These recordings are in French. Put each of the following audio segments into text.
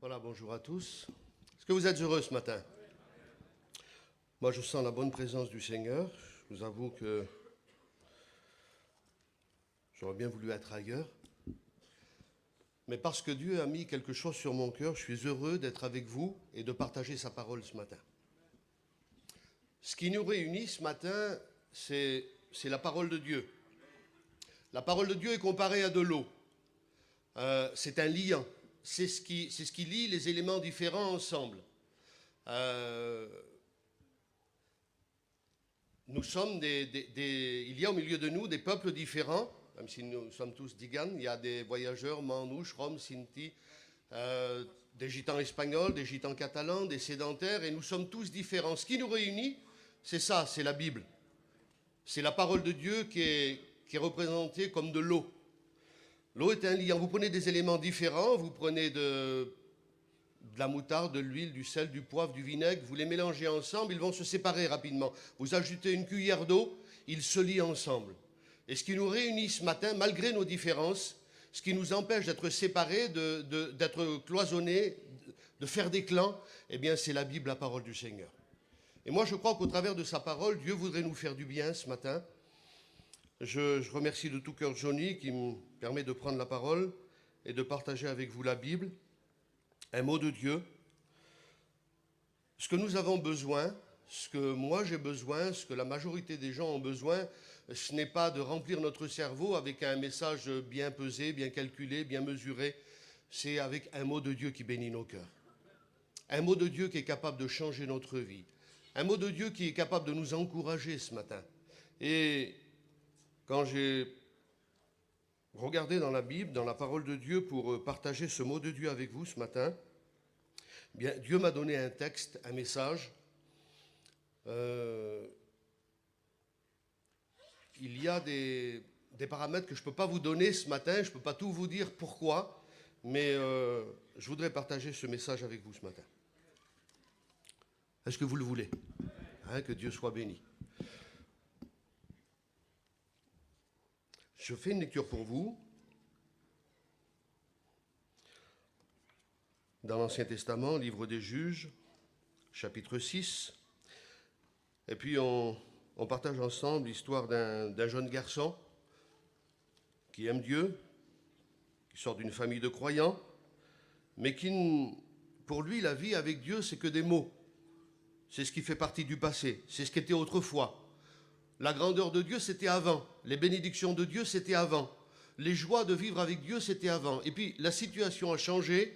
Voilà, bonjour à tous. Est-ce que vous êtes heureux ce matin? Moi, je sens la bonne présence du Seigneur. Je vous avoue que j'aurais bien voulu être ailleurs. Mais parce que Dieu a mis quelque chose sur mon cœur, je suis heureux d'être avec vous et de partager sa parole ce matin. Ce qui nous réunit ce matin, c'est la parole de Dieu. La parole de Dieu est comparée à de l'eau. C'est un liant. C'est ce qui lie les éléments différents ensemble. Nous sommes il y a au milieu de nous des peuples différents, même si nous sommes tous Digan. Il y a des voyageurs, Manouches, Roms, Sinti, des gitans espagnols, des gitans catalans, des sédentaires, et nous sommes tous différents. Ce qui nous réunit, c'est ça, c'est la Bible. C'est la parole de Dieu qui est représentée comme de l'eau. L'eau est un liant. Vous prenez des éléments différents, vous prenez de la moutarde, de l'huile, du sel, du poivre, du vinaigre, vous les mélangez ensemble, ils vont se séparer rapidement. Vous ajoutez une cuillère d'eau, ils se lient ensemble. Et ce qui nous réunit ce matin, malgré nos différences, ce qui nous empêche d'être séparés, d'être cloisonnés, de faire des clans, eh bien c'est la Bible, la parole du Seigneur. Et moi je crois qu'au travers de sa parole, Dieu voudrait nous faire du bien ce matin. Je remercie de tout cœur Johnny qui me permet de prendre la parole et de partager avec vous la Bible, un mot de Dieu. Ce que nous avons besoin, ce que moi j'ai besoin, ce que la majorité des gens ont besoin, ce n'est pas de remplir notre cerveau avec un message bien pesé, bien calculé, bien mesuré, c'est avec un mot de Dieu qui bénit nos cœurs. Un mot de Dieu qui est capable de changer notre vie. Un mot de Dieu qui est capable de nous encourager ce matin. Et quand j'ai regardé dans la Bible, dans la parole de Dieu, pour partager ce mot de Dieu avec vous ce matin, bien, Dieu m'a donné un texte, un message. Il y a des paramètres que je ne peux pas vous donner ce matin, je ne peux pas tout vous dire pourquoi, mais je voudrais partager ce message avec vous ce matin. Est-ce que vous le voulez? Que Dieu soit béni. Je fais une lecture pour vous dans l'Ancien Testament, livre des Juges, chapitre 6. Et puis on partage ensemble l'histoire d'un jeune garçon qui aime Dieu, qui sort d'une famille de croyants, mais pour lui, la vie avec Dieu, c'est que des mots. C'est ce qui fait partie du passé, c'est ce qui était autrefois. La grandeur de Dieu, c'était avant. Les bénédictions de Dieu, c'était avant. Les joies de vivre avec Dieu, c'était avant. Et puis, la situation a changé.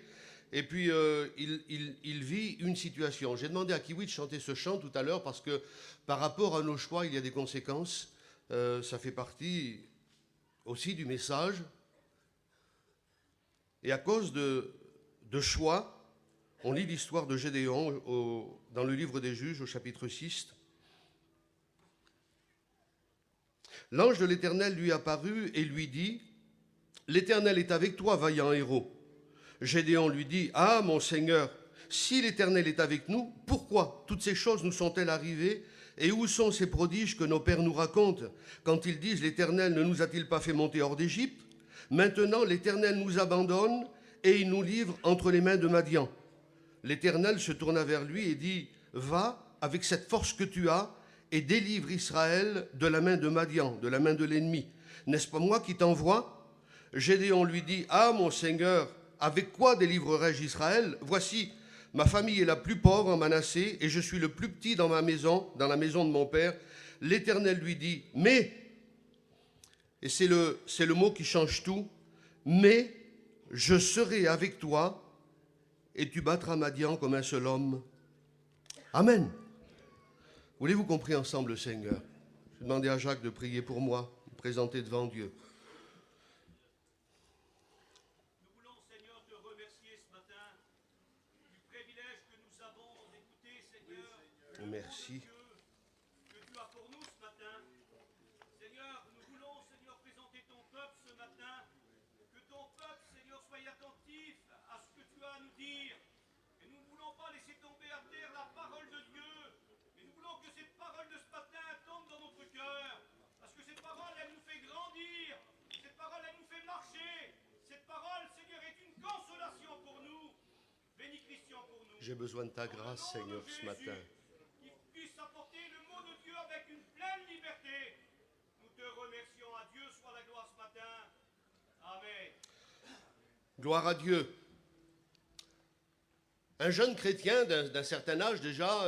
Et puis, il vit une situation. J'ai demandé à Kiwi de chanter ce chant tout à l'heure parce que par rapport à nos choix, il y a des conséquences. Ça fait partie aussi du message. Et à cause de choix, on lit l'histoire de Gédéon dans le livre des Juges, au chapitre 6. L'ange de l'Éternel lui apparut et lui dit « L'Éternel est avec toi, vaillant héros. » Gédéon lui dit « Ah, mon Seigneur, si l'Éternel est avec nous, pourquoi toutes ces choses nous sont-elles arrivées? Et où sont ces prodiges que nos pères nous racontent quand ils disent « L'Éternel ne nous a-t-il pas fait monter hors d'Égypte? Maintenant l'Éternel nous abandonne et il nous livre entre les mains de Madian. » L'Éternel se tourna vers lui et dit « Va avec cette force que tu as et délivre Israël de la main de Madian, de la main de l'ennemi. N'est-ce pas moi qui t'envoie? » Gédéon lui dit « Ah, mon Seigneur, avec quoi délivrerai-je Israël? Voici, ma famille est la plus pauvre en Manassé et je suis le plus petit dans ma maison, dans la maison de mon père. » L'Éternel lui dit « Mais, et c'est le mot qui change tout, mais je serai avec toi et tu battras Madian comme un seul homme. » Amen. Voulez-vous qu'on prie ensemble le Seigneur? Je vais demander à Jacques de prier pour moi, de me présenter devant Dieu. Nous voulons, Seigneur, te remercier ce matin du privilège que nous avons d'écouter, Seigneur, Merci. que tu as pour nous ce matin. Seigneur, nous voulons, Seigneur, présenter ton peuple ce matin. Que ton peuple, Seigneur, soit attentif à ce que tu as à nous dire. Et nous ne voulons pas laisser tomber à terre la parole de Dieu. Mais nous voulons que cette parole de ce matin tombe dans notre cœur. Parce que cette parole, elle nous fait grandir. Cette parole, elle nous fait marcher. Cette parole, Seigneur, est une consolation pour nous. J'ai besoin de ta grâce, Au nom Seigneur, de ce Jésus, matin. qu'il puisse apporter le mot de Dieu avec une pleine liberté. Nous te remercions. À Dieu soit la gloire ce matin. Amen. Gloire à Dieu. Un jeune chrétien d'un certain âge déjà,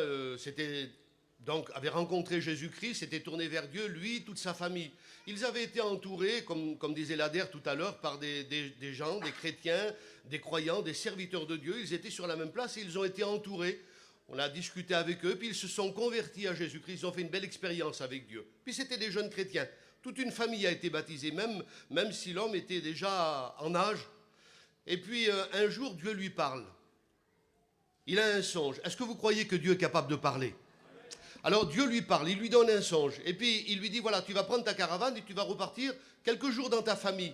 avait rencontré Jésus-Christ, s'était tourné vers Dieu, lui, toute sa famille. Ils avaient été entourés, comme disait Lader tout à l'heure, par des gens, des chrétiens, des croyants, des serviteurs de Dieu. Ils étaient sur la même place et ils ont été entourés. On a discuté avec eux, puis ils se sont convertis à Jésus-Christ. Ils ont fait une belle expérience avec Dieu. Puis c'était des jeunes chrétiens. Toute une famille a été baptisée, même si l'homme était déjà en âge. Et puis un jour, Dieu lui parle. Il a un songe. Est-ce que vous croyez que Dieu est capable de parler ? Alors Dieu lui parle, il lui donne un songe. Et puis il lui dit, voilà, tu vas prendre ta caravane et tu vas repartir quelques jours dans ta famille.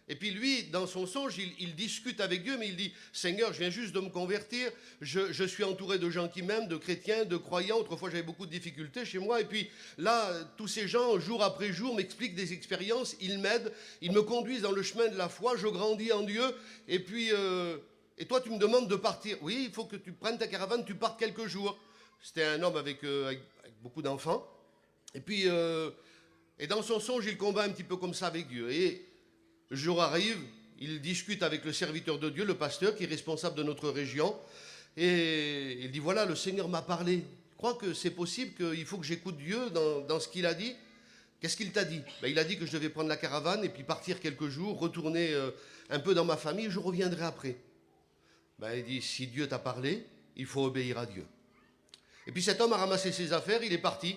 Et puis lui, dans son songe, il discute avec Dieu, mais il dit, Seigneur, je viens juste de me convertir, je suis entouré de gens qui m'aiment, de chrétiens, de croyants. Autrefois, j'avais beaucoup de difficultés chez moi. Et puis là, tous ces gens, jour après jour, m'expliquent des expériences, ils m'aident, ils me conduisent dans le chemin de la foi, je grandis en Dieu. Et puis, et toi, tu me demandes de partir. Oui, il faut que tu prennes ta caravane, tu partes quelques jours. C'était un homme avec beaucoup d'enfants. Et puis, et dans son songe, il combat un petit peu comme ça avec Dieu. Et le jour arrive, il discute avec le serviteur de Dieu, le pasteur, qui est responsable de notre région. Et il dit, voilà, le Seigneur m'a parlé. Je crois que c'est possible, qu'il faut que j'écoute Dieu dans ce qu'il a dit. Qu'est-ce qu'il t'a dit ? Ben, il a dit que je devais prendre la caravane et puis partir quelques jours, retourner un peu dans ma famille, et je reviendrai après. Ben, il dit, si Dieu t'a parlé, il faut obéir à Dieu. Et puis cet homme a ramassé ses affaires, il est parti.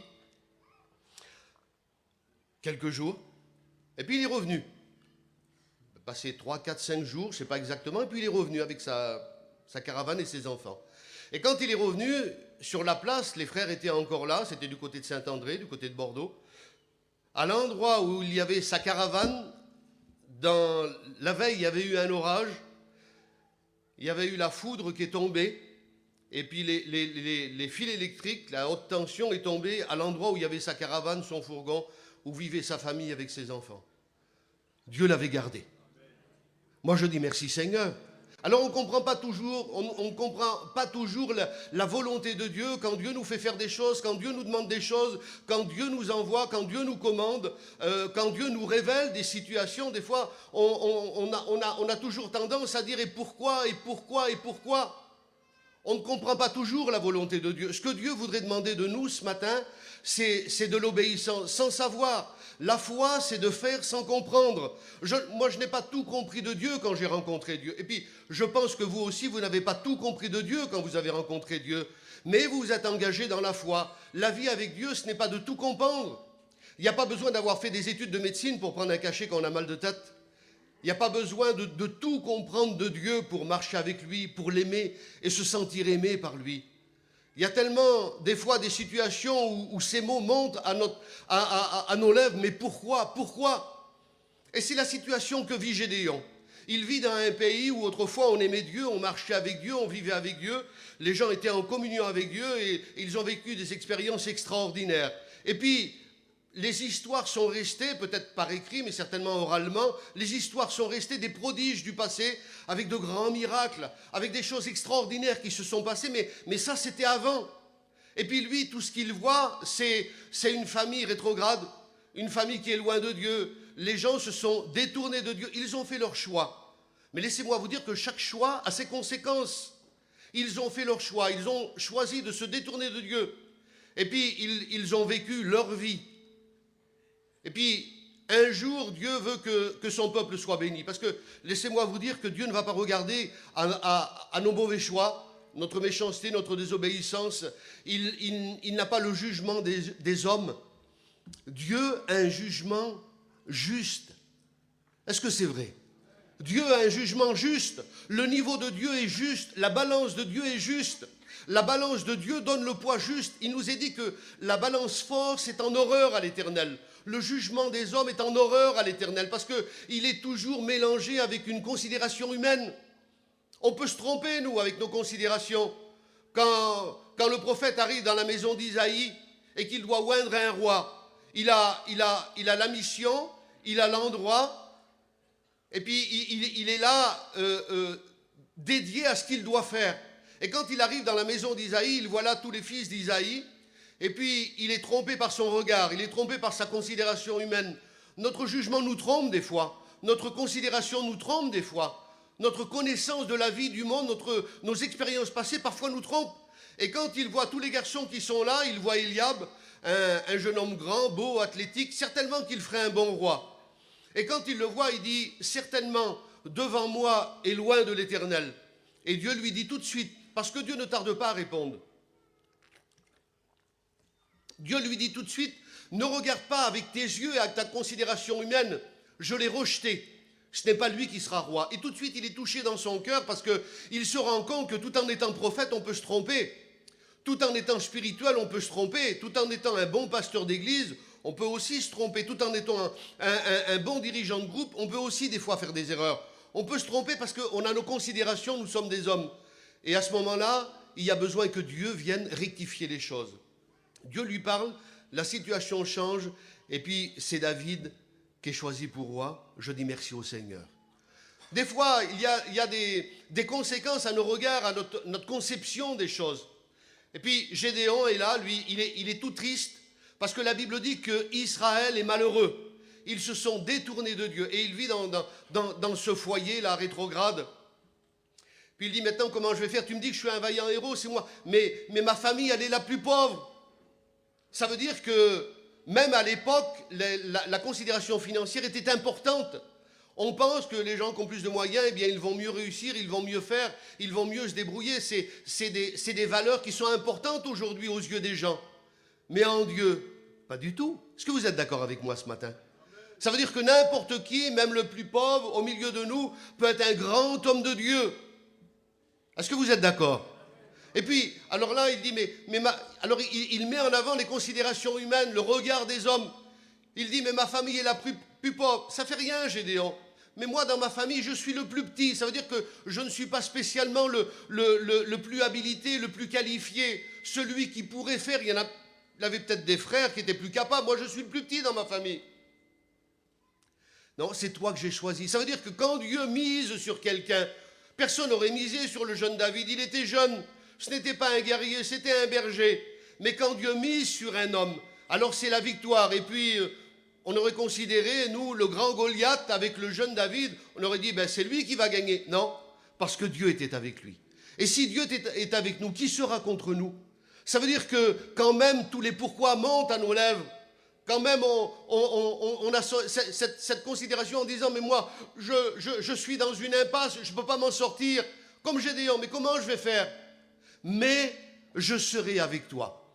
Quelques jours. Et puis il est revenu. Il a passé 3, 4, 5 jours, je ne sais pas exactement. Et puis il est revenu avec sa caravane et ses enfants. Et quand il est revenu, sur la place, les frères étaient encore là. C'était du côté de Saint-André, du côté de Bordeaux. À l'endroit où il y avait sa caravane, la veille, il y avait eu un orage. Il y avait eu la foudre qui est tombée. Et puis les fils électriques, la haute tension est tombée à l'endroit où il y avait sa caravane, son fourgon, où vivait sa famille avec ses enfants. Dieu l'avait gardé. Moi je dis merci Seigneur. Alors on ne comprend pas toujours la volonté de Dieu, quand Dieu nous fait faire des choses, quand Dieu nous demande des choses, quand Dieu nous envoie, quand Dieu nous commande, quand Dieu nous révèle des situations. Des fois on a toujours tendance à dire et pourquoi, et pourquoi, et pourquoi. On ne comprend pas toujours la volonté de Dieu. Ce que Dieu voudrait demander de nous ce matin, c'est de l'obéissance, sans savoir. La foi, c'est de faire sans comprendre. Moi, je n'ai pas tout compris de Dieu quand j'ai rencontré Dieu. Et puis, je pense que vous aussi, vous n'avez pas tout compris de Dieu quand vous avez rencontré Dieu. Mais vous vous êtes engagé dans la foi. La vie avec Dieu, ce n'est pas de tout comprendre. Il n'y a pas besoin d'avoir fait des études de médecine pour prendre un cachet quand on a mal de tête. Il n'y a pas besoin de tout comprendre de Dieu pour marcher avec lui, pour l'aimer et se sentir aimé par lui. Il y a tellement, des fois, des situations où ces mots montent à nos lèvres. Mais pourquoi ? Pourquoi ? Et c'est la situation que vit Gédéon. Il vit dans un pays où autrefois on aimait Dieu, on marchait avec Dieu, on vivait avec Dieu. Les gens étaient en communion avec Dieu et ils ont vécu des expériences extraordinaires. Et puis, les histoires sont restées, peut-être par écrit, mais certainement oralement, les histoires sont restées des prodiges du passé, avec de grands miracles, avec des choses extraordinaires qui se sont passées, mais ça c'était avant. Et puis lui, tout ce qu'il voit, c'est une famille rétrograde, une famille qui est loin de Dieu. Les gens se sont détournés de Dieu, ils ont fait leur choix. Mais laissez-moi vous dire que chaque choix a ses conséquences. Ils ont fait leur choix, ils ont choisi de se détourner de Dieu. Et puis ils ont vécu leur vie. Et puis, un jour, Dieu veut que son peuple soit béni. Parce que, laissez-moi vous dire que Dieu ne va pas regarder à nos mauvais choix, notre méchanceté, notre désobéissance. Il n'a pas le jugement des hommes. Dieu a un jugement juste. Est-ce que c'est vrai ? Dieu a un jugement juste. Le niveau de Dieu est juste. La balance de Dieu est juste. La balance de Dieu donne le poids juste. Il nous est dit que la balance force est en horreur à l'Éternel. Le jugement des hommes est en horreur à l'Éternel parce qu'il est toujours mélangé avec une considération humaine. On peut se tromper, nous, avec nos considérations. Quand le prophète arrive dans la maison d'Isaïe et qu'il doit oindre un roi, il a la mission, il a l'endroit, et puis il est là dédié à ce qu'il doit faire. Et quand il arrive dans la maison d'Isaïe, il voit là tous les fils d'Isaïe. Et puis, il est trompé par son regard, il est trompé par sa considération humaine. Notre jugement nous trompe des fois. Notre considération nous trompe des fois. Notre connaissance de la vie, du monde, nos expériences passées, parfois nous trompent. Et quand il voit tous les garçons qui sont là, il voit Eliab, un jeune homme grand, beau, athlétique, certainement qu'il ferait un bon roi. Et quand il le voit, il dit, certainement, devant moi et loin de l'Éternel. Et Dieu lui dit tout de suite, parce que Dieu ne tarde pas à répondre. Dieu lui dit tout de suite, ne regarde pas avec tes yeux et avec ta considération humaine, je l'ai rejeté. Ce n'est pas lui qui sera roi. Et tout de suite, il est touché dans son cœur parce qu'il se rend compte que tout en étant prophète, on peut se tromper. Tout en étant spirituel, on peut se tromper. Tout en étant un bon pasteur d'église, on peut aussi se tromper. Tout en étant un bon dirigeant de groupe, on peut aussi des fois faire des erreurs. On peut se tromper parce qu'on a nos considérations, nous sommes des hommes. Et à ce moment-là, il y a besoin que Dieu vienne rectifier les choses. Dieu lui parle, la situation change, et puis c'est David qui est choisi pour roi. Je dis merci au Seigneur. Des fois, il y a des conséquences à nos regards, à notre conception des choses. Et puis Gédéon est là, lui, il est tout triste, parce que la Bible dit qu'Israël est malheureux. Ils se sont détournés de Dieu, et il vit dans ce foyer-là, rétrograde. Puis il dit, maintenant, comment je vais faire? Tu me dis que je suis un vaillant héros, c'est moi. Mais ma famille, elle est la plus pauvre. Ça veut dire que même à l'époque, la considération financière était importante. On pense que les gens qui ont plus de moyens, eh bien, ils vont mieux réussir, ils vont mieux faire, ils vont mieux se débrouiller. C'est des valeurs qui sont importantes aujourd'hui aux yeux des gens. Mais en Dieu, pas du tout. Est-ce que vous êtes d'accord avec moi ce matin? Ça veut dire que n'importe qui, même le plus pauvre, au milieu de nous, peut être un grand homme de Dieu. Est-ce que vous êtes d'accord? Et puis, alors là, il dit, alors il met en avant les considérations humaines, le regard des hommes. Il dit, mais ma famille est la plus pauvre. Ça fait rien, Gédéon. Mais moi, dans ma famille, je suis le plus petit. Ça veut dire que je ne suis pas spécialement le plus habilité, le plus qualifié. Celui qui pourrait faire, il avait peut-être des frères qui étaient plus capables. Moi, je suis le plus petit dans ma famille. Non, c'est toi que j'ai choisi. Ça veut dire que quand Dieu mise sur quelqu'un, personne n'aurait misé sur le jeune David. Il était jeune. Ce n'était pas un guerrier, c'était un berger. Mais quand Dieu mise sur un homme, alors c'est la victoire. Et puis, on aurait considéré, nous, le grand Goliath avec le jeune David, on aurait dit, ben, c'est lui qui va gagner. Non, parce que Dieu était avec lui. Et si Dieu est avec nous, qui sera contre nous? Ça veut dire que quand même tous les pourquoi montent à nos lèvres. Quand même on a cette considération en disant, mais moi, je suis dans une impasse, je ne peux pas m'en sortir. Comme Gédéon, mais comment je vais faire? Mais je serai avec toi.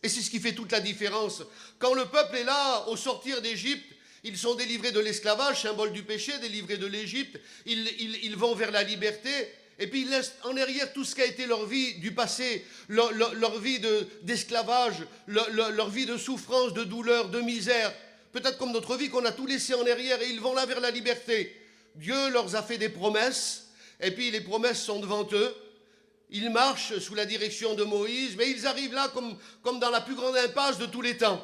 Et c'est ce qui fait toute la différence. Quand le peuple est là, au sortir d'Égypte, ils sont délivrés de l'esclavage, symbole du péché, délivrés de l'Égypte, ils vont vers la liberté, et puis ils laissent en arrière tout ce qui a été leur vie du passé, leur vie d'esclavage, leur vie de souffrance, de douleur, de misère, peut-être comme notre vie qu'on a tout laissé en arrière, et ils vont là vers la liberté. Dieu leur a fait des promesses, et puis les promesses sont devant eux. Ils marchent sous la direction de Moïse, mais ils arrivent là comme dans la plus grande impasse de tous les temps.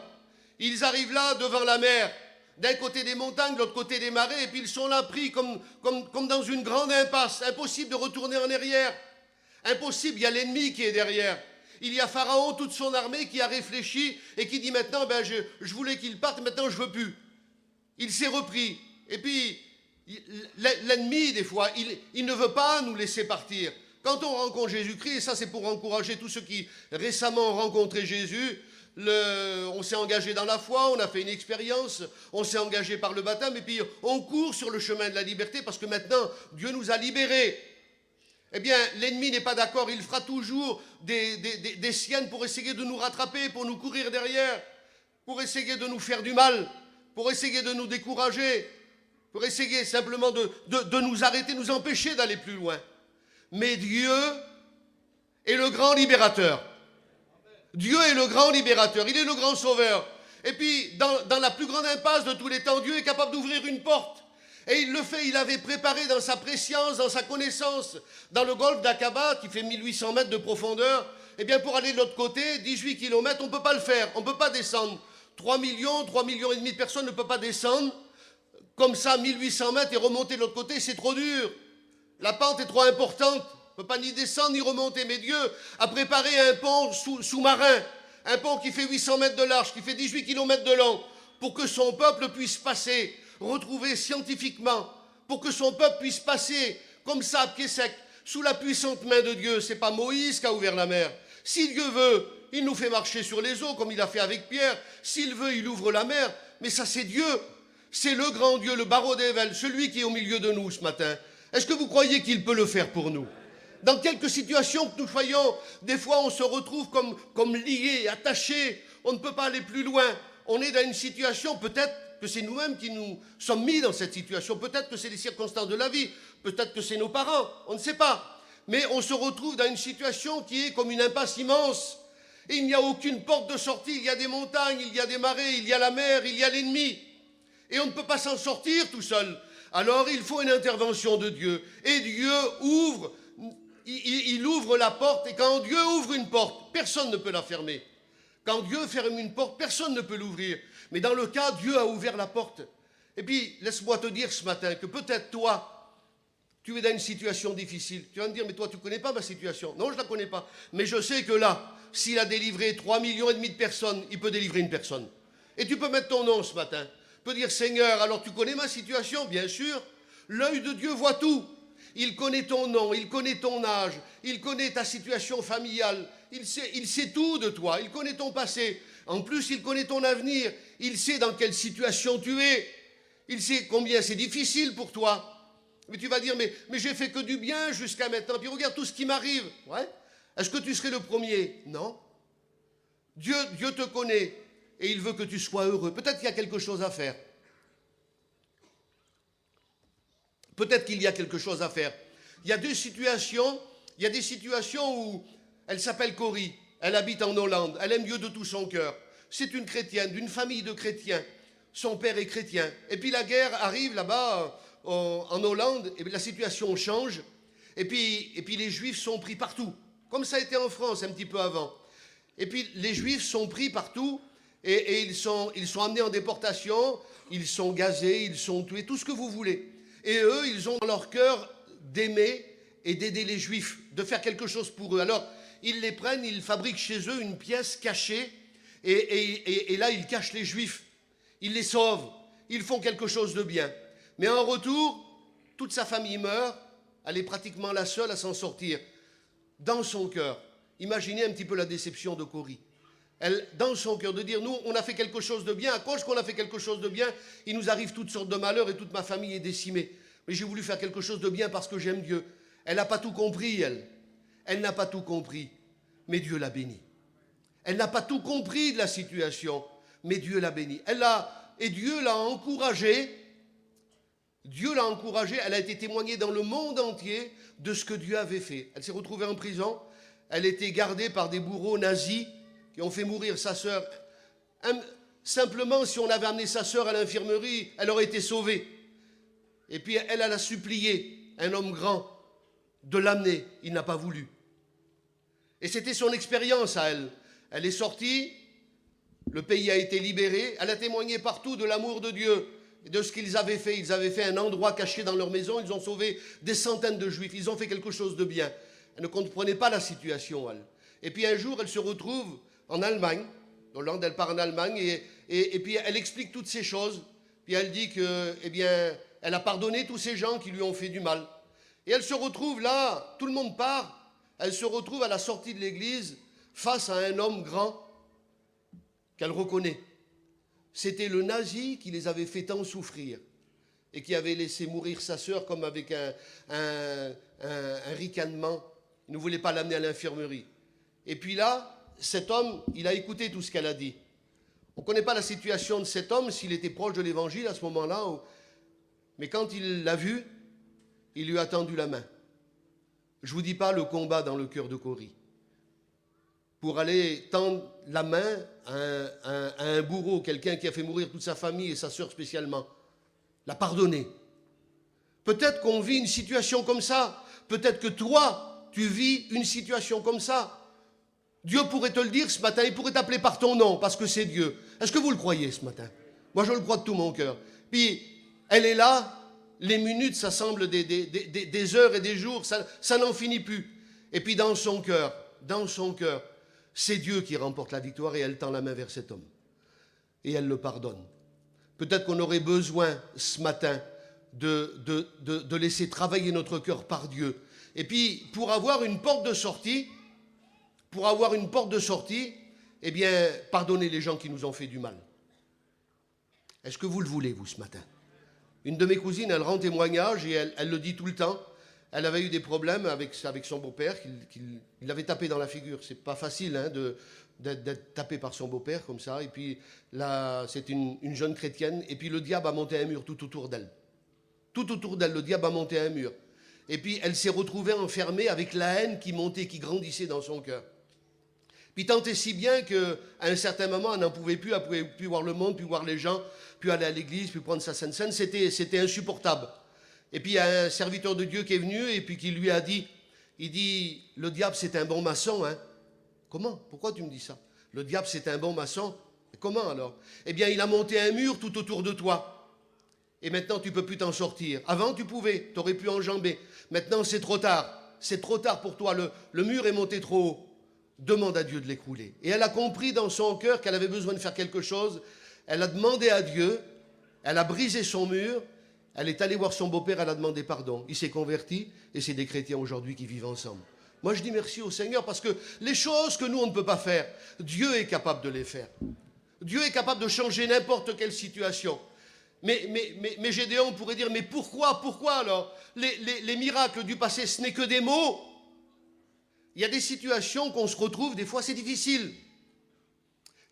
Ils arrivent là devant la mer, d'un côté des montagnes, de l'autre côté des marais, et puis ils sont là pris comme dans une grande impasse. Impossible de retourner en arrière. Impossible, il y a l'ennemi qui est derrière. Il y a Pharaon, toute son armée qui a réfléchi et qui dit maintenant, ben je voulais qu'il parte, maintenant je veux plus. Il s'est repris. Et puis, l'ennemi, des fois, il ne veut pas nous laisser partir. Quand on rencontre Jésus-Christ, et ça c'est pour encourager tous ceux qui récemment ont rencontré Jésus, on s'est engagé dans la foi, on a fait une expérience, on s'est engagé par le baptême, et puis on court sur le chemin de la liberté parce que maintenant Dieu nous a libérés. Eh bien, l'ennemi n'est pas d'accord, il fera toujours des siennes pour essayer de nous rattraper, pour nous courir derrière, pour essayer de nous faire du mal, pour essayer de nous décourager, pour essayer simplement de nous arrêter, nous empêcher d'aller plus loin. Mais Dieu est le grand libérateur. Dieu est le grand libérateur, il est le grand sauveur. Et puis, dans la plus grande impasse de tous les temps, Dieu est capable d'ouvrir une porte. Et il le fait, il avait préparé dans sa préscience, dans sa connaissance, dans le golfe d'Aqaba, qui fait 1800 mètres de profondeur, eh bien pour aller de l'autre côté, 18 kilomètres, on ne peut pas le faire, on ne peut pas descendre. 3 millions et demi de personnes ne peuvent pas descendre, comme ça, 1800 mètres et remonter de l'autre côté, c'est trop dur. La pente est trop importante. ne peut pas ni descendre ni remonter. Mais Dieu a préparé un pont sous-marin, un pont qui fait 800 mètres de large, qui fait 18 kilomètres de long, pour que son peuple puisse passer, retrouver scientifiquement, pour que son peuple puisse passer comme ça, à pied sec, sous la puissante main de Dieu. Ce n'est pas Moïse qui a ouvert la mer. Si Dieu veut, il nous fait marcher sur les eaux, comme il a fait avec Pierre. S'il veut, il ouvre la mer. Mais ça, c'est Dieu. C'est le grand Dieu, le Barreau d'Evel, celui qui est au milieu de nous ce matin. Est-ce que vous croyez qu'il peut le faire pour nous? Dans quelques situations que nous soyons, des fois on se retrouve comme liés, attachés. On ne peut pas aller plus loin. On est dans une situation, peut-être que c'est nous-mêmes qui nous sommes mis dans cette situation. Peut-être que c'est les circonstances de la vie. Peut-être que c'est nos parents. On ne sait pas. Mais on se retrouve dans une situation qui est comme une impasse immense. Et il n'y a aucune porte de sortie. Il y a des montagnes, il y a des marées, il y a la mer, il y a l'ennemi. Et on ne peut pas s'en sortir tout seul. Alors il faut une intervention de Dieu. Et Dieu ouvre, il ouvre la porte. Et quand Dieu ouvre une porte, personne ne peut la fermer. Quand Dieu ferme une porte, personne ne peut l'ouvrir. Mais dans le cas, Dieu a ouvert la porte. Et puis, laisse-moi te dire ce matin que peut-être toi, tu es dans une situation difficile. Tu vas me dire, mais toi, tu ne connais pas ma situation. Non, je ne la connais pas. Mais je sais que là, s'il a délivré 3,5 millions de personnes, il peut délivrer une personne. Et tu peux mettre ton nom ce matin. Tu peux dire, Seigneur, alors tu connais ma situation? Bien sûr. L'œil de Dieu voit tout. Il connaît ton nom, il connaît ton âge, il connaît ta situation familiale. Il sait tout de toi. Il connaît ton passé. En plus, il connaît ton avenir. Il sait dans quelle situation tu es. Il sait combien c'est difficile pour toi. Mais tu vas dire, mais j'ai fait que du bien jusqu'à maintenant. Puis regarde tout ce qui m'arrive. Ouais. Est-ce que tu serais le premier? Non. Dieu te connaît et il veut que tu sois heureux. Peut-être qu'il y a quelque chose à faire. Peut-être qu'il y a quelque chose à faire. Il y a deux situations. Il y a des situations où elle s'appelle Corrie. Elle habite en Hollande. Elle aime Dieu de tout son cœur. C'est une chrétienne, d'une famille de chrétiens. Son père est chrétien. Et puis la guerre arrive là-bas en Hollande. Et la situation change. Et puis les Juifs sont pris partout. Comme ça a été en France un petit peu avant. Et puis les Juifs sont pris partout. Et ils sont amenés en déportation. Ils sont gazés, ils sont tués, tout ce que vous voulez. Et eux, ils ont dans leur cœur d'aimer et d'aider les Juifs, de faire quelque chose pour eux. Alors, ils les prennent, ils fabriquent chez eux une pièce cachée, et là, ils cachent les Juifs. Ils les sauvent, ils font quelque chose de bien. Mais en retour, toute sa famille meurt, elle est pratiquement la seule à s'en sortir. Dans son cœur, imaginez un petit peu la déception de Corrie. Elle, dans son cœur, de dire, nous, on a fait quelque chose de bien, à cause qu'on a fait quelque chose de bien, il nous arrive toutes sortes de malheurs et toute ma famille est décimée. Mais j'ai voulu faire quelque chose de bien parce que j'aime Dieu. Elle n'a pas tout compris, elle. Elle n'a pas tout compris, mais Dieu l'a bénie. Elle n'a pas tout compris de la situation, mais Dieu l'a bénie. Et Dieu l'a encouragée. Dieu l'a encouragée. Elle a été témoignée dans le monde entier de ce que Dieu avait fait. Elle s'est retrouvée en prison. Elle était gardée par des bourreaux nazis qui ont fait mourir sa sœur. Simplement, si on avait amené sa sœur à l'infirmerie, elle aurait été sauvée. Et puis elle a supplié un homme grand de l'amener. Il n'a pas voulu. Et c'était son expérience à elle. Elle est sortie, le pays a été libéré, elle a témoigné partout de l'amour de Dieu et de ce qu'ils avaient fait. Ils avaient fait un endroit caché dans leur maison, ils ont sauvé des centaines de Juifs, ils ont fait quelque chose de bien. Elle ne comprenait pas la situation, elle. Et puis un jour, elle se retrouve en Allemagne, Hollande, elle part en Allemagne, et puis elle explique toutes ces choses. Puis elle dit que, eh bien, elle a pardonné tous ces gens qui lui ont fait du mal. Et elle se retrouve là, tout le monde part, elle se retrouve à la sortie de l'église face à un homme grand qu'elle reconnaît. C'était le nazi qui les avait fait tant souffrir et qui avait laissé mourir sa sœur comme avec un ricanement. Il ne voulait pas l'amener à l'infirmerie. Et puis là, cet homme, il a écouté tout ce qu'elle a dit. On ne connaît pas la situation de cet homme, s'il était proche de l'évangile à ce moment-là, mais quand il l'a vu, il lui a tendu la main. Je ne vous dis pas le combat dans le cœur de Corrie. Pour aller tendre la main à un bourreau, quelqu'un qui a fait mourir toute sa famille et sa sœur spécialement, la pardonner. Peut-être qu'on vit une situation comme ça. Peut-être que toi, tu vis une situation comme ça. Dieu pourrait te le dire ce matin, il pourrait t'appeler par ton nom, parce que c'est Dieu. Est-ce que vous le croyez ce matin? Moi, je le crois de tout mon cœur. Puis, elle est là, les minutes, ça semble des heures et des jours, ça n'en finit plus. Et puis dans son cœur, c'est Dieu qui remporte la victoire et elle tend la main vers cet homme. Et elle le pardonne. Peut-être qu'on aurait besoin ce matin de laisser travailler notre cœur par Dieu. Et puis, pour avoir une porte de sortie, eh bien, pardonner les gens qui nous ont fait du mal. Est-ce que vous le voulez, vous, ce matin? Une de mes cousines, elle rend témoignage et elle le dit tout le temps. Elle avait eu des problèmes avec son beau-père, qu'il l'avait tapé dans la figure. C'est pas facile hein, d'être tapé par son beau-père comme ça. Et puis là, c'est une jeune chrétienne. Et puis le diable a monté un mur tout autour d'elle. Tout autour d'elle, le diable a monté un mur. Et puis elle s'est retrouvée enfermée avec la haine qui montait, qui grandissait dans son cœur. Puis tant et si bien qu'à un certain moment, elle n'en pouvait plus, elle pouvait plus voir le monde, plus voir les gens, plus aller à l'église, plus prendre sa Sainte Seine. C'était insupportable. Et puis il y a un serviteur de Dieu qui est venu et puis qui lui a dit, il dit, le diable c'est un bon maçon, hein. Comment? Pourquoi tu me dis ça? Le diable c'est un bon maçon. Et comment alors? Eh bien il a monté un mur tout autour de toi. Et maintenant tu ne peux plus t'en sortir. Avant tu pouvais, tu aurais pu enjamber. Maintenant c'est trop tard. C'est trop tard pour toi, le mur est monté trop haut. Demande à Dieu de l'écrouler. Et elle a compris dans son cœur qu'elle avait besoin de faire quelque chose. Elle a demandé à Dieu, elle a brisé son mur. Elle est allée voir son beau-père, elle a demandé pardon. Il s'est converti et c'est des chrétiens aujourd'hui qui vivent ensemble. Moi je dis merci au Seigneur parce que les choses que nous on ne peut pas faire, Dieu est capable de les faire. Dieu est capable de changer n'importe quelle situation. Mais Gédéon pourrait dire, mais pourquoi alors les miracles du passé, ce n'est que des mots. Il y a des situations qu'on se retrouve, des fois c'est difficile.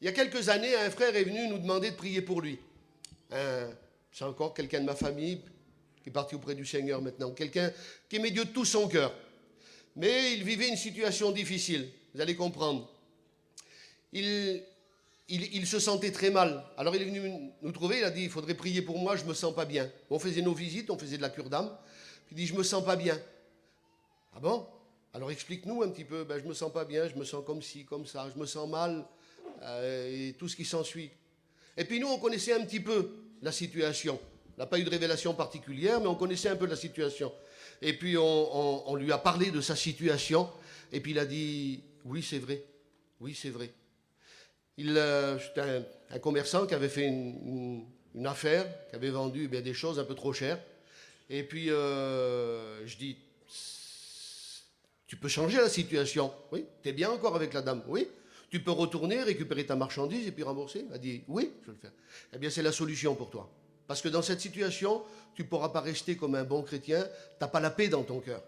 Il y a quelques années, un frère est venu nous demander de prier pour lui. C'est encore quelqu'un de ma famille qui est parti auprès du Seigneur maintenant. Quelqu'un qui aimait Dieu de tout son cœur. Mais il vivait une situation difficile, vous allez comprendre. Il se sentait très mal. Alors il est venu nous trouver, il a dit, il faudrait prier pour moi, je ne me sens pas bien. On faisait nos visites, on faisait de la cure d'âme. Il dit, je ne me sens pas bien. Ah bon? Alors explique-nous un petit peu. Ben, je ne me sens pas bien, je me sens comme ci, comme ça, je me sens mal, et tout ce qui s'ensuit. Et puis nous, on connaissait un petit peu la situation. On n'a pas eu de révélation particulière, mais on connaissait un peu la situation. Et puis on lui a parlé de sa situation, et puis il a dit, oui c'est vrai, oui c'est vrai. C'était un commerçant qui avait fait une affaire, qui avait vendu bien, des choses un peu trop chères. Et puis je dis, tu peux changer la situation. Oui, tu es bien encore avec la dame. Oui, tu peux retourner, récupérer ta marchandise et puis rembourser. Il a dit, oui, je vais le faire. Eh bien, c'est la solution pour toi. Parce que dans cette situation, tu ne pourras pas rester comme un bon chrétien. Tu n'as pas la paix dans ton cœur.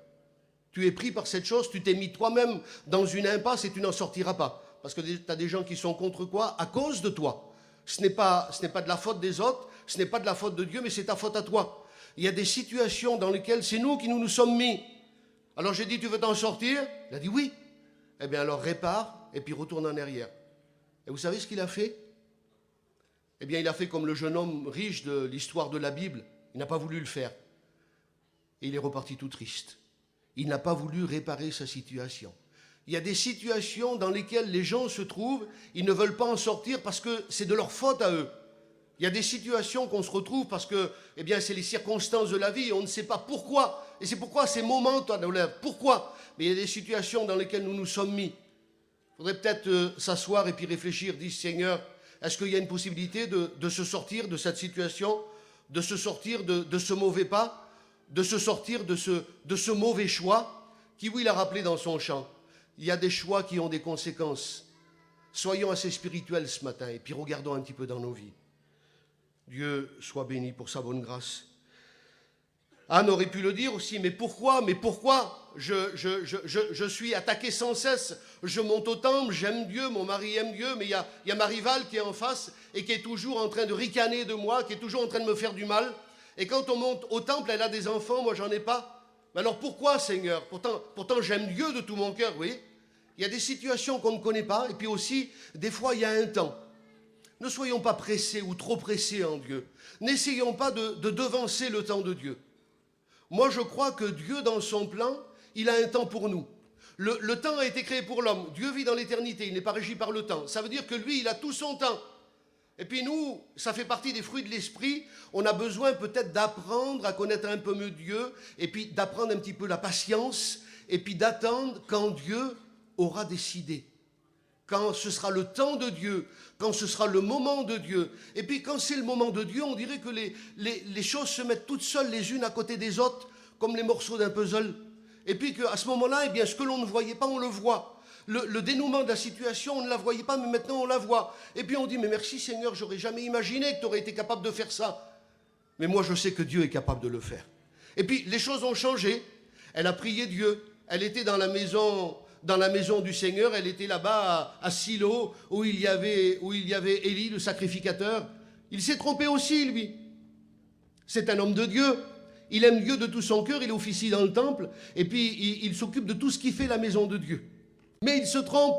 Tu es pris par cette chose, tu t'es mis toi-même dans une impasse et tu n'en sortiras pas. Parce que tu as des gens qui sont contre quoi? À cause de toi. Ce n'est pas de la faute des autres, ce n'est pas de la faute de Dieu, mais c'est ta faute à toi. Il y a des situations dans lesquelles c'est nous qui nous sommes mis. Alors j'ai dit, tu veux t'en sortir? Il a dit oui. Eh bien alors répare et puis retourne en arrière. Et vous savez ce qu'il a fait? Eh bien il a fait comme le jeune homme riche de l'histoire de la Bible. Il n'a pas voulu le faire. Et il est reparti tout triste. Il n'a pas voulu réparer sa situation. Il y a des situations dans lesquelles les gens se trouvent, ils ne veulent pas en sortir parce que c'est de leur faute à eux. Il y a des situations qu'on se retrouve parce que, eh bien, c'est les circonstances de la vie, on ne sait pas pourquoi. Et c'est pourquoi ces moments, pourquoi? Mais il y a des situations dans lesquelles nous nous sommes mis. Il faudrait peut-être s'asseoir et puis réfléchir, dire, Seigneur, est-ce qu'il y a une possibilité de se sortir de cette situation, de se sortir de ce mauvais pas, de se sortir de ce mauvais choix, qui, oui, il a rappelé dans son chant. Il y a des choix qui ont des conséquences. Soyons assez spirituels ce matin et puis regardons un petit peu dans nos vies. Dieu soit béni pour sa bonne grâce. Anne aurait pu le dire aussi, mais pourquoi je suis attaqué sans cesse? Je monte au temple, j'aime Dieu, mon mari aime Dieu, mais il y a ma rivale qui est en face et qui est toujours en train de ricaner de moi, qui est toujours en train de me faire du mal. Et quand on monte au temple, elle a des enfants, moi j'en ai pas. Mais alors pourquoi, Seigneur? Pourtant j'aime Dieu de tout mon cœur, oui. Il y a des situations qu'on ne connaît pas, et puis aussi, des fois, il y a un temps. Ne soyons pas pressés ou trop pressés en Dieu. N'essayons pas de devancer le temps de Dieu. Moi, je crois que Dieu, dans son plan, il a un temps pour nous. Le temps a été créé pour l'homme. Dieu vit dans l'éternité, il n'est pas régi par le temps. Ça veut dire que lui, il a tout son temps. Et puis nous, ça fait partie des fruits de l'esprit. On a besoin peut-être d'apprendre à connaître un peu mieux Dieu, et puis d'apprendre un petit peu la patience, et puis d'attendre quand Dieu aura décidé. Quand ce sera le temps de Dieu, quand ce sera le moment de Dieu. Et puis quand c'est le moment de Dieu, on dirait que les choses se mettent toutes seules les unes à côté des autres, comme les morceaux d'un puzzle. Et puis qu'à ce moment-là, eh bien, ce que l'on ne voyait pas, on le voit. Le dénouement de la situation, on ne la voyait pas, mais maintenant on la voit. Et puis on dit, mais merci Seigneur, j'aurais jamais imaginé que tu aurais été capable de faire ça. Mais moi je sais que Dieu est capable de le faire. Et puis les choses ont changé. Elle a prié Dieu. Elle était dans la maison du Seigneur, elle était là-bas à Silo, où il y avait Élie, le sacrificateur. Il s'est trompé aussi, lui. C'est un homme de Dieu. Il aime Dieu de tout son cœur, il officie dans le temple, et puis il s'occupe de tout ce qui fait la maison de Dieu. Mais il se trompe.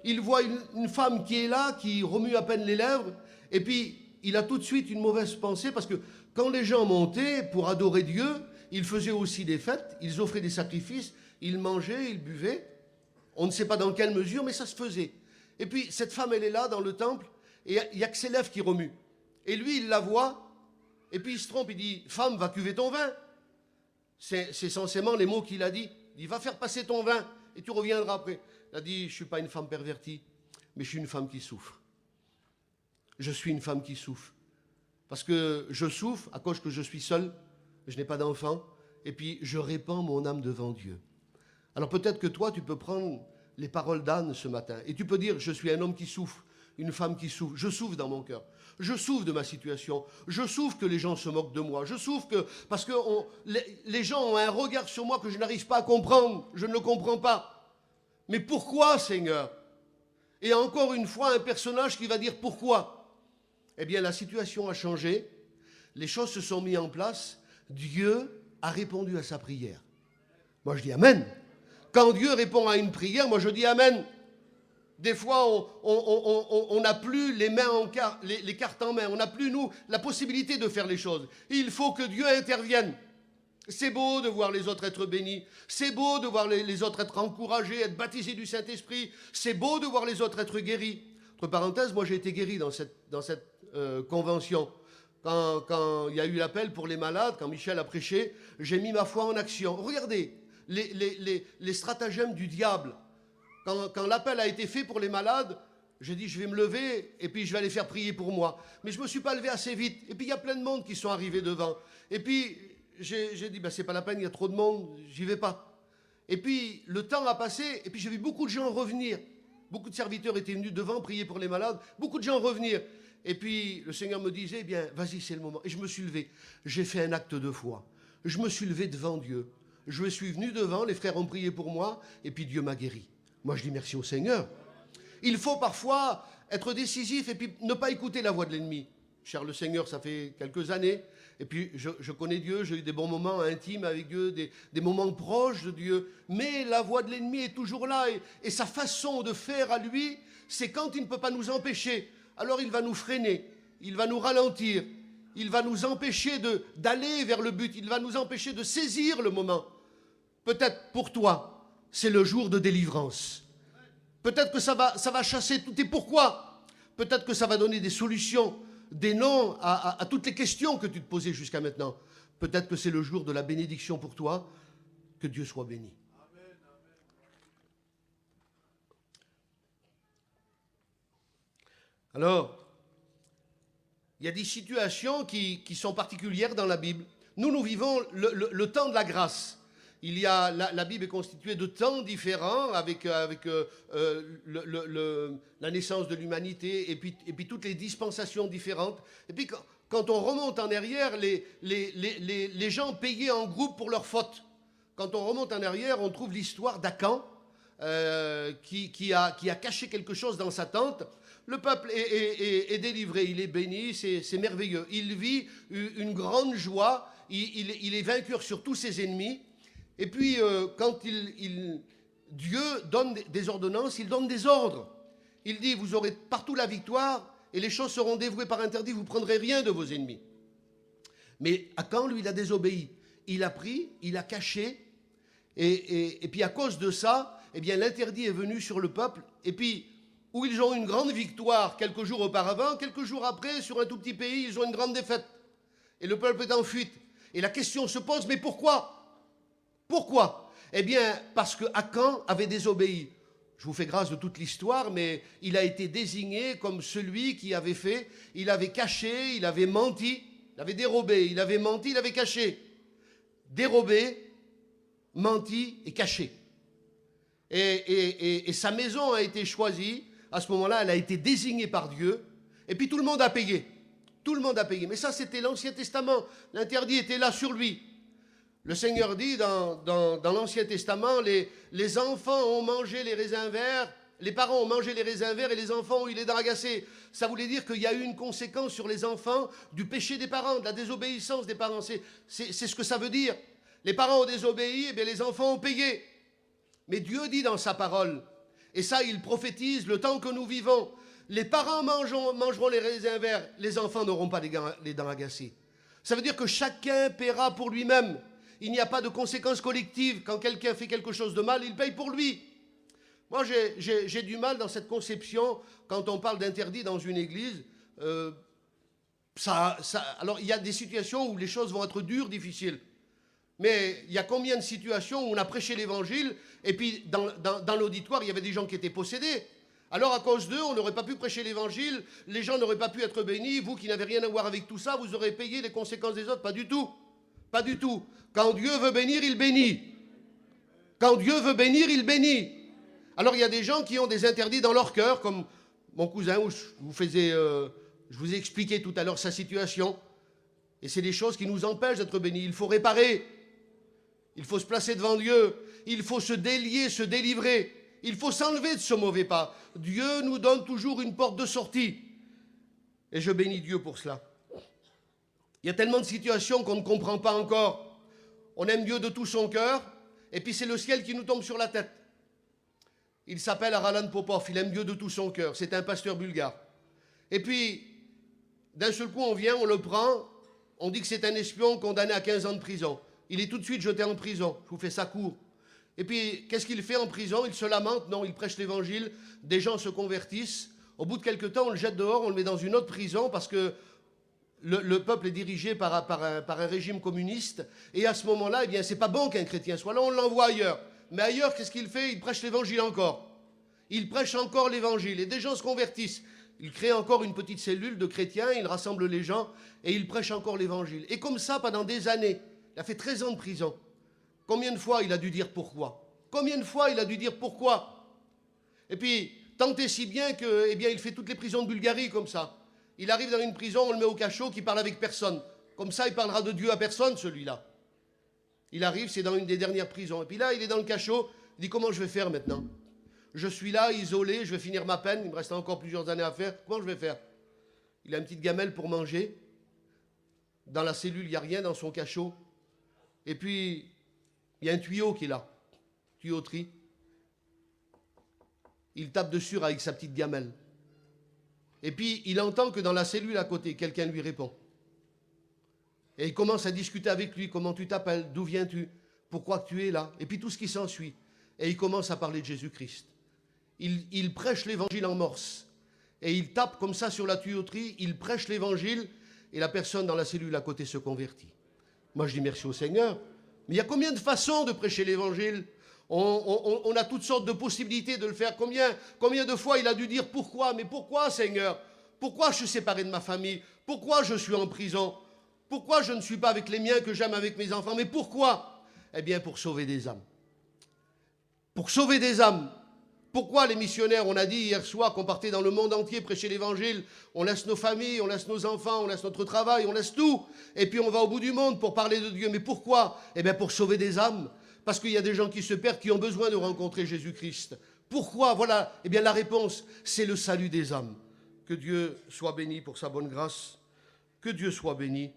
Il voit une femme qui est là, qui remue à peine les lèvres, et puis il a tout de suite une mauvaise pensée, parce que quand les gens montaient pour adorer Dieu, ils faisaient aussi des fêtes, ils offraient des sacrifices, ils mangeaient, ils buvaient. On ne sait pas dans quelle mesure, mais ça se faisait. Et puis, cette femme, elle est là, dans le temple, et il n'y a que ses lèvres qui remuent. Et lui, il la voit, et puis il se trompe, il dit, « Femme, va cuver ton vin ». C'est censément les mots qu'il a dit. Il dit, « Va faire passer ton vin, et tu reviendras après ». Il a dit, « Je ne suis pas une femme pervertie, mais je suis une femme qui souffre. Je suis une femme qui souffre. Parce que je souffre à cause que je suis seul, je n'ai pas d'enfant, et puis je répands mon âme devant Dieu. » Alors peut-être que toi, tu peux prendre les paroles d'Anne ce matin et tu peux dire, je suis un homme qui souffre, une femme qui souffre, je souffre dans mon cœur, je souffre de ma situation, je souffre que les gens se moquent de moi, je souffre parce que les gens ont un regard sur moi que je n'arrive pas à comprendre, je ne le comprends pas. Mais pourquoi, Seigneur? Et encore une fois, un personnage qui va dire pourquoi? Eh bien, la situation a changé, les choses se sont mises en place, Dieu a répondu à sa prière. Moi, je dis Amen. Quand Dieu répond à une prière, moi je dis Amen. Des fois, on n'a plus les cartes en main. On n'a plus, nous, la possibilité de faire les choses. Il faut que Dieu intervienne. C'est beau de voir les autres être bénis. C'est beau de voir les autres être encouragés, être baptisés du Saint-Esprit. C'est beau de voir les autres être guéris. Entre parenthèses, moi j'ai été guéri dans cette convention. Quand il y a eu l'appel pour les malades, quand Michel a prêché, j'ai mis ma foi en action. Regardez. Les stratagèmes du diable. Quand l'appel a été fait pour les malades, j'ai dit je vais me lever et puis je vais aller faire prier pour moi. Mais je ne me suis pas levé assez vite. Et puis il y a plein de monde qui sont arrivés devant. Et puis j'ai dit c'est pas la peine, il y a trop de monde, j'y vais pas. Et puis le temps a passé et puis j'ai vu beaucoup de gens revenir. Beaucoup de serviteurs étaient venus devant prier pour les malades. Beaucoup de gens revenir. Et puis le Seigneur me disait, bien vas-y c'est le moment. Et je me suis levé. J'ai fait un acte de foi. Je me suis levé devant Dieu. Je suis venu devant, les frères ont prié pour moi, et puis Dieu m'a guéri. Moi, je dis merci au Seigneur. Il faut parfois être décisif et puis ne pas écouter la voix de l'ennemi. Cher le Seigneur, ça fait quelques années, et puis je connais Dieu, j'ai eu des bons moments intimes avec Dieu, des moments proches de Dieu, mais la voix de l'ennemi est toujours là, et sa façon de faire à lui, c'est quand il ne peut pas nous empêcher, alors il va nous freiner, il va nous ralentir, il va nous empêcher d'aller vers le but, il va nous empêcher de saisir le moment. Peut-être pour toi, c'est le jour de délivrance. Peut-être que ça va chasser tout. Et pourquoi? Peut-être que ça va donner des solutions, des noms à toutes les questions que tu te posais jusqu'à maintenant. Peut-être que c'est le jour de la bénédiction pour toi. Que Dieu soit béni. Amen, amen. Alors, il y a des situations qui sont particulières dans la Bible. Nous vivons le temps de la grâce. La Bible est constituée de temps différents avec la naissance de l'humanité et puis toutes les dispensations différentes. Et puis quand on remonte en arrière, les gens payaient en groupe pour leurs fautes. Quand on remonte en arrière, on trouve l'histoire d'Acan qui a caché quelque chose dans sa tente. Le peuple est délivré, il est béni, c'est merveilleux. Il vit une grande joie, il est vainqueur sur tous ses ennemis. Et puis, quand Dieu donne des ordonnances, il donne des ordres. Il dit, vous aurez partout la victoire et les choses seront dévouées par interdit, vous ne prendrez rien de vos ennemis. Mais Acan, lui, il a désobéi. Il a pris, il a caché. Et puis, à cause de ça, eh bien, l'interdit est venu sur le peuple. Et puis, où ils ont une grande victoire quelques jours auparavant, quelques jours après, sur un tout petit pays, ils ont une grande défaite. Et le peuple est en fuite. Et la question se pose, mais pourquoi? Pourquoi? Eh bien, parce que Akan avait désobéi. Je vous fais grâce de toute l'histoire, mais il a été désigné comme celui qui avait fait, il avait caché, il avait menti, il avait dérobé, il avait menti, il avait caché. Dérobé, menti et caché. Et sa maison a été choisie, à ce moment-là, elle a été désignée par Dieu, et puis tout le monde a payé. Tout le monde a payé. Mais ça, c'était l'Ancien Testament. L'interdit était là sur lui. Le Seigneur dit dans l'Ancien Testament, les enfants ont mangé les raisins verts, les parents ont mangé les raisins verts et les enfants ont eu les dents agacées. Ça voulait dire qu'il y a eu une conséquence sur les enfants du péché des parents, de la désobéissance des parents. C'est ce que ça veut dire. Les parents ont désobéi, et bien les enfants ont payé. Mais Dieu dit dans sa parole, et ça il prophétise le temps que nous vivons, les parents mangeront les raisins verts, les enfants n'auront pas les dents agacées. Ça veut dire que chacun paiera pour lui-même. Il n'y a pas de conséquences collectives. Quand quelqu'un fait quelque chose de mal, il paye pour lui. Moi, j'ai du mal dans cette conception, quand on parle d'interdit dans une église. Alors, il y a des situations où les choses vont être dures, difficiles. Mais il y a combien de situations où on a prêché l'évangile, et puis dans l'auditoire, il y avait des gens qui étaient possédés. Alors, à cause d'eux, on n'aurait pas pu prêcher l'évangile, les gens n'auraient pas pu être bénis, vous qui n'avez rien à voir avec tout ça, vous aurez payé les conséquences des autres. Pas du tout. Pas du tout. Quand Dieu veut bénir, il bénit. Quand Dieu veut bénir, il bénit. Alors, il y a des gens qui ont des interdits dans leur cœur, comme mon cousin, où je vous ai expliqué tout à l'heure sa situation. Et c'est des choses qui nous empêchent d'être bénis. Il faut réparer. Il faut se placer devant Dieu. Il faut se délier, se délivrer. Il faut s'enlever de ce mauvais pas. Dieu nous donne toujours une porte de sortie. Et je bénis Dieu pour cela. Il y a tellement de situations qu'on ne comprend pas encore. On aime Dieu de tout son cœur, et puis c'est le ciel qui nous tombe sur la tête. Il s'appelle Aralan Popov, il aime Dieu de tout son cœur. C'est un pasteur bulgare. Et puis, d'un seul coup, on vient, on le prend, on dit que c'est un espion condamné à 15 ans de prison. Il est tout de suite jeté en prison. Je vous fais ça court. Et puis, qu'est-ce qu'il fait en prison? Il se lamente? Non, il prêche l'évangile. Des gens se convertissent. Au bout de quelques temps, on le jette dehors, on le met dans une autre prison parce que le peuple est dirigé par un régime communiste. Et à ce moment-là, eh bien, c'est pas bon qu'un chrétien soit là, on l'envoie ailleurs. Mais ailleurs, qu'est-ce qu'il fait? Il prêche l'évangile encore. Il prêche encore l'évangile. Et des gens se convertissent. Il crée encore une petite cellule de chrétiens, il rassemble les gens et il prêche encore l'évangile. Et comme ça, pendant des années, il a fait 13 ans de prison. Combien de fois il a dû dire pourquoi? Combien de fois il a dû dire pourquoi? Et puis, tant et si bien que, eh bien, il fait toutes les prisons de Bulgarie comme ça. Il arrive dans une prison, on le met au cachot, qui parle avec personne. Comme ça, il parlera de Dieu à personne, celui-là. Il arrive, c'est dans une des dernières prisons. Et puis là, il est dans le cachot, il dit, comment je vais faire maintenant? Je suis là, isolé, je vais finir ma peine, il me reste encore plusieurs années à faire. Comment je vais faire? Il a une petite gamelle pour manger. Dans la cellule, il n'y a rien dans son cachot. Et puis, il y a un tuyau qui est là, tuyauterie. Il tape dessus avec sa petite gamelle. Et puis, il entend que dans la cellule à côté, quelqu'un lui répond. Et il commence à discuter avec lui. Comment tu t'appelles? D'où viens-tu? Pourquoi tu es là? Et puis tout ce qui s'ensuit. Et il commence à parler de Jésus-Christ. Il prêche l'évangile en morse. Et il tape comme ça sur la tuyauterie, il prêche l'évangile, et la personne dans la cellule à côté se convertit. Moi, je dis merci au Seigneur. Mais il y a combien de façons de prêcher l'évangile? On a toutes sortes de possibilités de le faire. Combien de fois il a dû dire pourquoi? Mais pourquoi, Seigneur? Pourquoi je suis séparé de ma famille? Pourquoi je suis en prison? Pourquoi je ne suis pas avec les miens que j'aime avec mes enfants? Mais pourquoi? Eh bien, pour sauver des âmes. Pour sauver des âmes. Pourquoi les missionnaires, on a dit hier soir qu'on partait dans le monde entier prêcher l'évangile, on laisse nos familles, on laisse nos enfants, on laisse notre travail, on laisse tout, et puis on va au bout du monde pour parler de Dieu. Mais pourquoi? Eh bien, pour sauver des âmes. Parce qu'il y a des gens qui se perdent, qui ont besoin de rencontrer Jésus-Christ. Pourquoi? Voilà, eh bien la réponse, c'est le salut des âmes. Que Dieu soit béni pour sa bonne grâce. Que Dieu soit béni.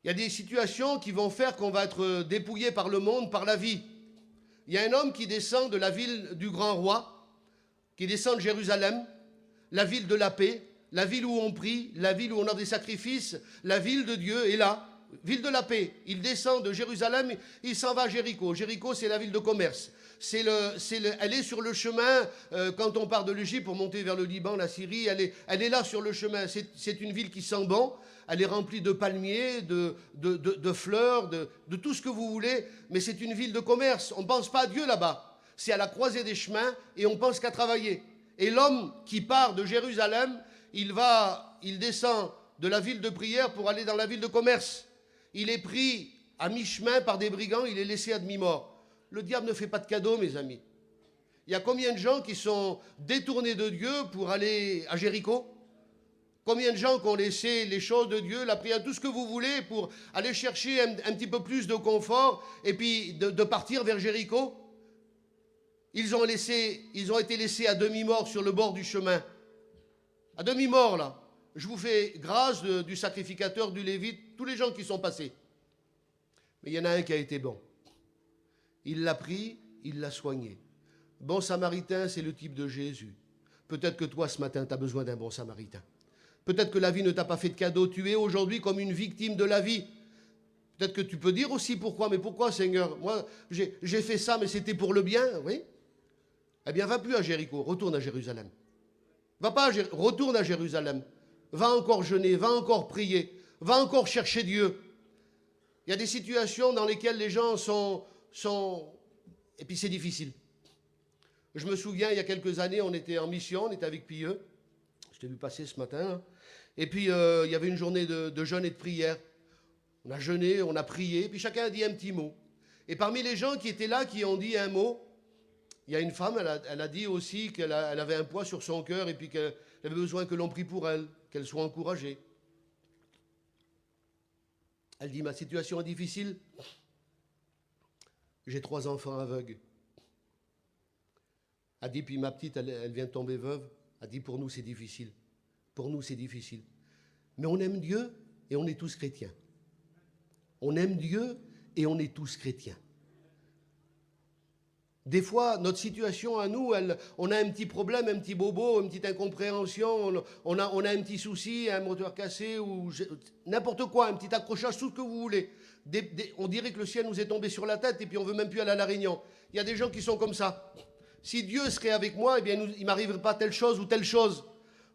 Il y a des situations qui vont faire qu'on va être dépouillé par le monde, par la vie. Il y a un homme qui descend de la ville du grand roi, qui descend de Jérusalem, la ville de la paix, la ville où on prie, la ville où on a des sacrifices, la ville de Dieu est là. Ville de la paix, il descend de Jérusalem, il s'en va à Jéricho. Jéricho, c'est la ville de commerce. elle est sur le chemin, quand on part de l'Égypte pour monter vers le Liban, la Syrie, elle est là sur le chemin. C'est une ville qui sent bon, elle est remplie de palmiers, de fleurs, de tout ce que vous voulez, mais c'est une ville de commerce. On ne pense pas à Dieu là-bas. C'est à la croisée des chemins et on pense qu'à travailler. Et l'homme qui part de Jérusalem, il descend de la ville de prière pour aller dans la ville de commerce. Il est pris à mi-chemin par des brigands, il est laissé à demi-mort. Le diable ne fait pas de cadeaux, mes amis. Il y a combien de gens qui sont détournés de Dieu pour aller à Jéricho? Combien de gens qui ont laissé les choses de Dieu, la prière, tout ce que vous voulez pour aller chercher un petit peu plus de confort et puis de partir vers Jéricho? Ils ont été laissés à demi-mort sur le bord du chemin. À demi-mort, là. Je vous fais grâce du sacrificateur, du Lévite, tous les gens qui sont passés. Mais il y en a un qui a été bon. Il l'a pris, il l'a soigné. Bon samaritain, c'est le type de Jésus. Peut-être que toi, ce matin, tu as besoin d'un bon samaritain. Peut-être que la vie ne t'a pas fait de cadeau. Tu es aujourd'hui comme une victime de la vie. Peut-être que tu peux dire aussi pourquoi. Mais pourquoi, Seigneur? Moi, j'ai fait ça, mais c'était pour le bien, oui. Eh bien, va plus à Jéricho, retourne à Jérusalem. Va pas retourne à Jérusalem. Va encore jeûner, va encore prier, va encore chercher Dieu. Il y a des situations dans lesquelles les gens sont... Et puis c'est difficile. Je me souviens, il y a quelques années, on était en mission, on était avec Pieux. Je t'ai vu passer ce matin. Hein. Et puis, il y avait une journée de jeûne et de prière. On a jeûné, on a prié, puis chacun a dit un petit mot. Et parmi les gens qui étaient là, qui ont dit un mot, il y a une femme, elle a dit aussi qu'elle avait un poids sur son cœur et puis qu'elle avait besoin que l'on prie pour elle, qu'elle soit encouragée. Elle dit, ma situation est difficile. J'ai 3 enfants aveugles. Elle dit, puis ma petite, elle vient de tomber veuve. Elle dit, pour nous, c'est difficile. Pour nous, c'est difficile. Mais on aime Dieu et on est tous chrétiens. On aime Dieu et on est tous chrétiens. Des fois, notre situation à nous, on a un petit problème, un petit bobo, une petite incompréhension, on a un petit souci, un moteur cassé, ou n'importe quoi, un petit accrochage, tout ce que vous voulez. On dirait que le ciel nous est tombé sur la tête et puis on ne veut même plus aller à la réunion. Il y a des gens qui sont comme ça. Si Dieu serait avec moi, eh bien, il ne m'arriverait pas telle chose ou telle chose.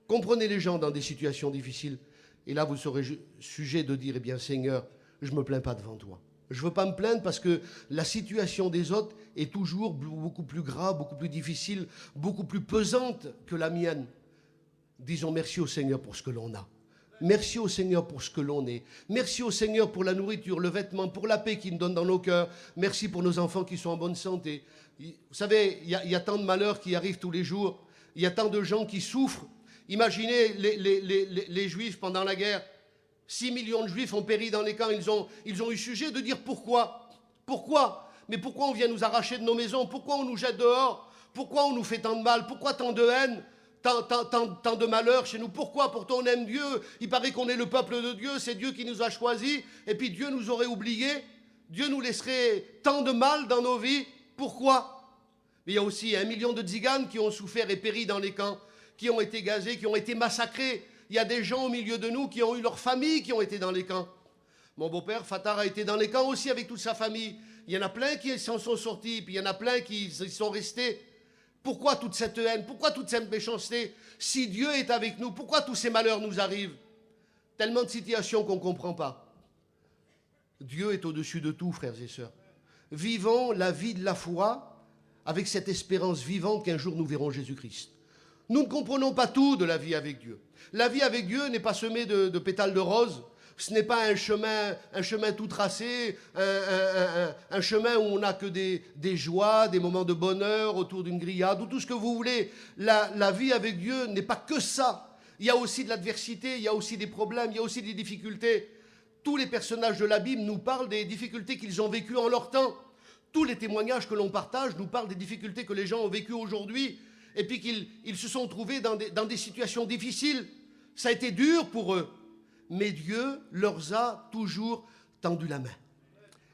Comprenez les gens dans des situations difficiles. Et là, vous serez sujet de dire, eh bien, Seigneur, je ne me plains pas devant toi. Je ne veux pas me plaindre parce que la situation des autres est toujours beaucoup plus grave, beaucoup plus difficile, beaucoup plus pesante que la mienne. Disons merci au Seigneur pour ce que l'on a. Merci au Seigneur pour ce que l'on est. Merci au Seigneur pour la nourriture, le vêtement, pour la paix qu'il nous donne dans nos cœurs. Merci pour nos enfants qui sont en bonne santé. Vous savez, il y a tant de malheurs qui arrivent tous les jours. Il y a tant de gens qui souffrent. Imaginez les Juifs pendant la guerre. 6 millions de Juifs ont péri dans les camps. Ils ont eu sujet de dire pourquoi. Pourquoi? Mais pourquoi on vient nous arracher de nos maisons? Pourquoi on nous jette dehors? Pourquoi on nous fait tant de mal? Pourquoi tant de haine? Tant de malheur chez nous? Pourquoi? Pourtant on aime Dieu. Il paraît qu'on est le peuple de Dieu. C'est Dieu qui nous a choisis. Et puis Dieu nous aurait oubliés. Dieu nous laisserait tant de mal dans nos vies. Pourquoi? Mais il y a aussi 1 million de tziganes qui ont souffert et péri dans les camps, qui ont été gazés, qui ont été massacrés. Il y a des gens au milieu de nous qui ont eu leur famille qui ont été dans les camps. Mon beau-père, Fattar, a été dans les camps aussi avec toute sa famille. Il y en a plein qui s'en sont sortis, puis il y en a plein qui y sont restés. Pourquoi toute cette haine? Pourquoi toute cette méchanceté? Si Dieu est avec nous, pourquoi tous ces malheurs nous arrivent? Tellement de situations qu'on ne comprend pas. Dieu est au-dessus de tout, frères et sœurs. Vivons la vie de la foi avec cette espérance vivante qu'un jour nous verrons Jésus-Christ. Nous ne comprenons pas tout de la vie avec Dieu. La vie avec Dieu n'est pas semée de pétales de rose. Ce n'est pas un chemin tout tracé, un chemin où on n'a que des joies, des moments de bonheur autour d'une grillade, ou tout ce que vous voulez. La vie avec Dieu n'est pas que ça. Il y a aussi de l'adversité, il y a aussi des problèmes, il y a aussi des difficultés. Tous les personnages de la Bible nous parlent des difficultés qu'ils ont vécues en leur temps. Tous les témoignages que l'on partage nous parlent des difficultés que les gens ont vécues aujourd'hui. Et puis qu'ils se sont trouvés dans des situations difficiles. Ça a été dur pour eux. Mais Dieu leur a toujours tendu la main.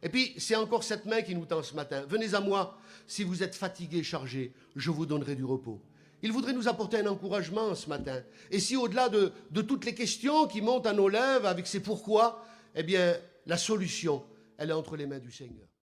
Et puis, c'est encore cette main qui nous tend ce matin. Venez à moi, si vous êtes fatigués, chargés, je vous donnerai du repos. Il voudrait nous apporter un encouragement ce matin. Et si au-delà de toutes les questions qui montent à nos lèvres avec ces pourquoi, eh bien, la solution, elle est entre les mains du Seigneur.